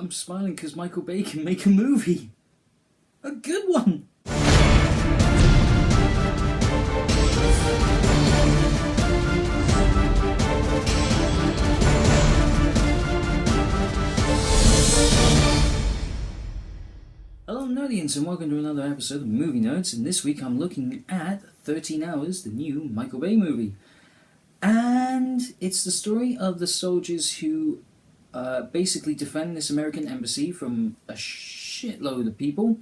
I'm smiling because Michael Bay can make a movie. A good one. Hello nerdians and welcome to another episode of Movie Nerds, and this week I'm looking at 13 Hours, the new Michael Bay movie. And it's the story of the soldiers who basically defend this American embassy from a shitload of people,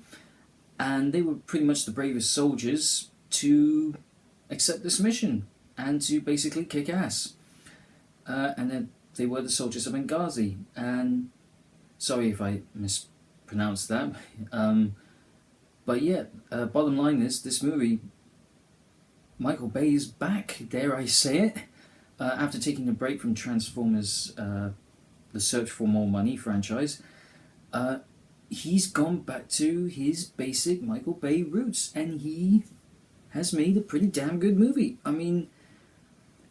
and they were pretty much the bravest soldiers to accept this mission and to basically kick ass. And then they were the soldiers of Benghazi, and sorry if I mispronounced that, but yeah, bottom line is, this movie, Michael Bay is back, dare I say it, after taking a break from Transformers, the Search for More Money franchise. He's gone back to his basic Michael Bay roots, and he has made a pretty damn good movie. I mean,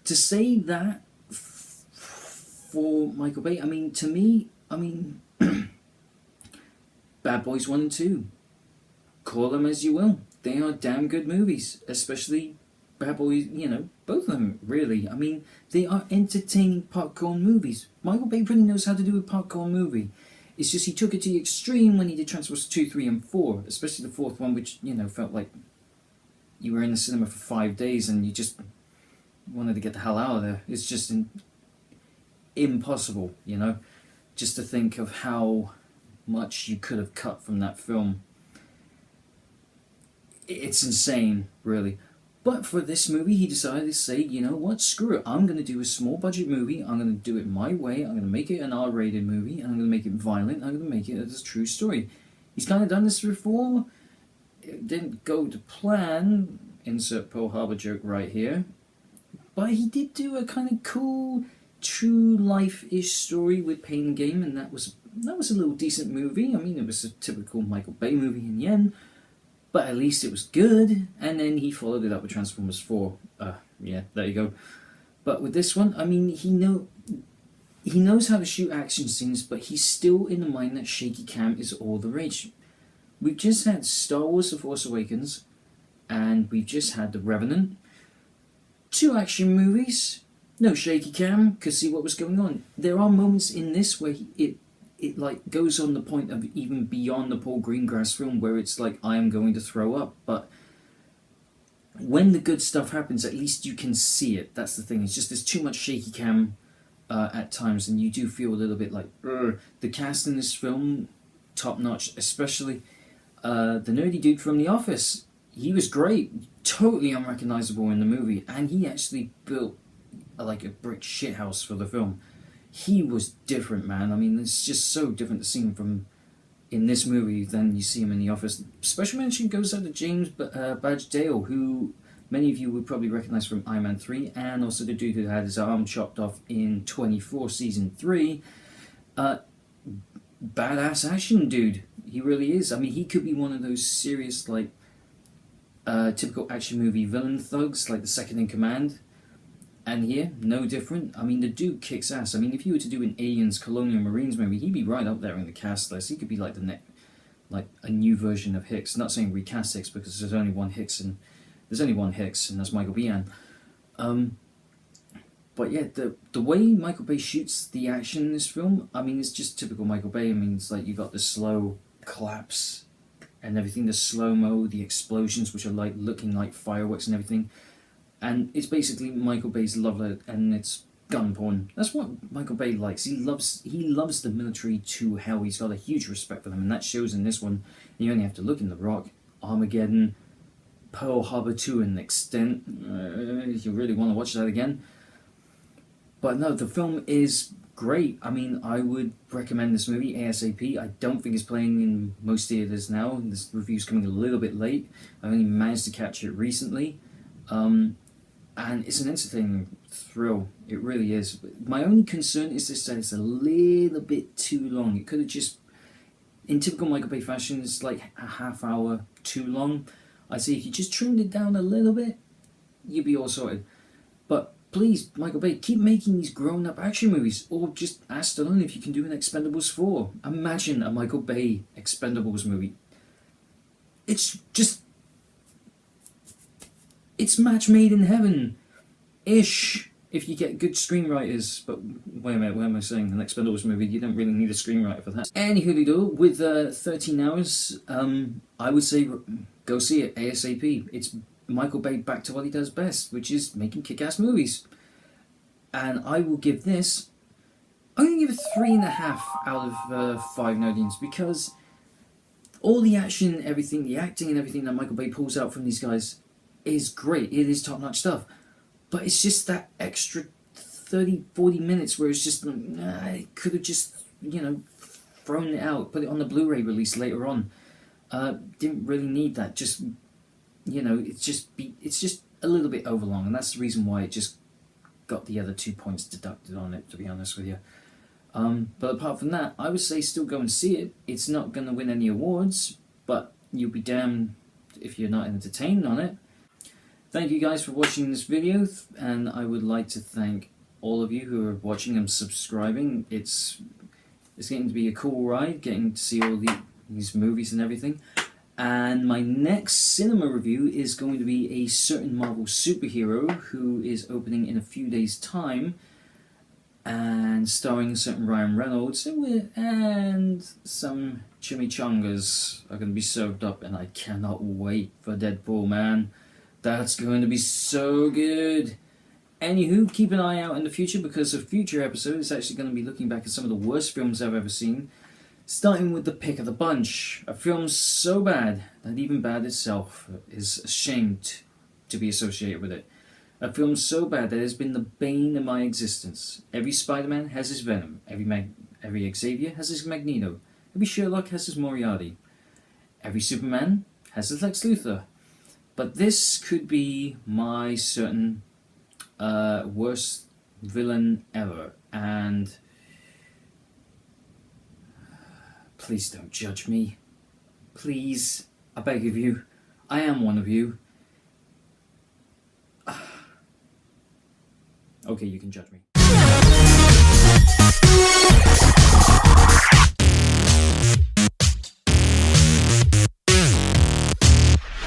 to say that for Michael Bay, I mean, to me, Bad Boys 1 and 2, call them as you will, they are damn good movies, especially Bad Boys, both of them, really. I mean, they are entertaining popcorn movies. Michael Bay pretty knows how to do a popcorn movie. It's just he took it to the extreme when he did Transformers 2, 3 and 4, especially the fourth one, which, felt like you were in the cinema for 5 days and you just wanted to get the hell out of there. It's just impossible, just to think of how much you could have cut from that film. It's insane, really. But for this movie, he decided to say, you know what, screw it. I'm going to do a small budget movie. I'm going to do it my way. I'm going to make it an R-rated movie. And I'm going to make it violent. I'm going to make it as a true story. He's kind of done this before. It didn't go to plan. Insert Pearl Harbor joke right here. But he did do a kind of cool, true life-ish story with Pain and Gain. And that was a little decent movie. I mean, it was a typical Michael Bay movie in the end. But at least it was good, and then he followed it up with Transformers 4. Yeah, there you go. But with this one, I mean, he knows how to shoot action scenes, but he's still in the mind that shaky cam is all the rage. We've just had Star Wars The Force Awakens, and we've just had The Revenant. 2 action movies, no shaky cam, could see what was going on. There are moments in this where it like goes on the point of even beyond the Paul Greengrass film where it's like, I am going to throw up. But when the good stuff happens, at least you can see it. That's the thing. It's just there's too much shaky cam at times, and you do feel a little bit like, ugh. The cast in this film, top notch, especially the nerdy dude from The Office. He was great, totally unrecognizable in the movie, and he actually built like a brick shithouse for the film. He was different, man. I mean, it's just so different to see him from in this movie than you see him in The Office. Special mention goes out to James Badge Dale, who many of you would probably recognize from Iron Man 3, and also the dude who had his arm chopped off in 24 Season 3. Badass action dude. He really is. I mean, he could be one of those serious, like, typical action movie villain thugs, like the second in command. And here, no different. I mean, the dude kicks ass. I mean, if you were to do an Aliens Colonial Marines movie, he'd be right up there in the cast list. He could be like like a new version of Hicks. Not saying recast Hicks, because there's only one Hicks, and that's Michael Biehn. But yeah, the way Michael Bay shoots the action in this film, I mean, it's just typical Michael Bay. I mean, it's like you got the slow collapse and everything, the slow-mo, the explosions, which are like looking like fireworks and everything. And it's basically Michael Bay's love letter, and it's gun porn. That's what Michael Bay likes. He loves the military to hell. He's got a huge respect for them, and that shows in this one. You only have to look in The Rock, Armageddon, Pearl Harbor to an extent, if you really want to watch that again. But no, the film is great. I mean, I would recommend this movie ASAP. I don't think it's playing in most theaters now. This review's coming a little bit late. I only managed to catch it recently. And it's an entertaining thrill. It really is. My only concern is this, that it's a little bit too long. It could have just, in typical Michael Bay fashion, it's like a half hour too long. I say if you just trimmed it down a little bit, you'd be all sorted. But Please, Michael Bay, keep making these grown-up action movies, or just ask Stallone if you can do an Expendables 4. Imagine a Michael Bay Expendables movie. It's just... It's match made in heaven-ish, if you get good screenwriters. But wait a minute, what am I saying? An Expendables movie, you don't really need a screenwriter for that. Anywho, with 13 hours, I would say go see it ASAP. It's Michael Bay back to what he does best, which is making kick-ass movies. And I will give this... I'm going to give it 3.5 out of 5 Nerdines, because all the action, everything, the acting and everything that Michael Bay pulls out from these guys is great. It is top-notch stuff. But it's just that extra 30, 40 minutes where it's just, I could have just, thrown it out, put it on the Blu-ray release later on. Didn't really need that. Just, it's just a little bit overlong, and that's the reason why it just got the other 2 points deducted on it, to be honest with you. But apart from that, I would say still go and see it. It's not going to win any awards, but you'll be damned if you're not entertained on it. Thank you guys for watching this video, and I would like to thank all of you who are watching and subscribing. It's getting to be a cool ride, getting to see all these movies and everything. And my next cinema review is going to be a certain Marvel superhero who is opening in a few days' time, and starring a certain Ryan Reynolds, and some chimichangas are going to be served up, and I cannot wait for Deadpool, man. That's going to be so good. Anywho, keep an eye out in the future, because a future episode is actually going to be looking back at some of the worst films I've ever seen, starting with the pick of the bunch. A film so bad that even bad itself is ashamed to be associated with it. A film so bad that it has been the bane of my existence. Every Spider-Man has his Venom. Every Xavier has his Magneto. Every Sherlock has his Moriarty. Every Superman has his Lex Luthor. But this could be my certain worst villain ever. And please don't judge me. Please, I beg of you. I am one of you. Okay, you can judge me.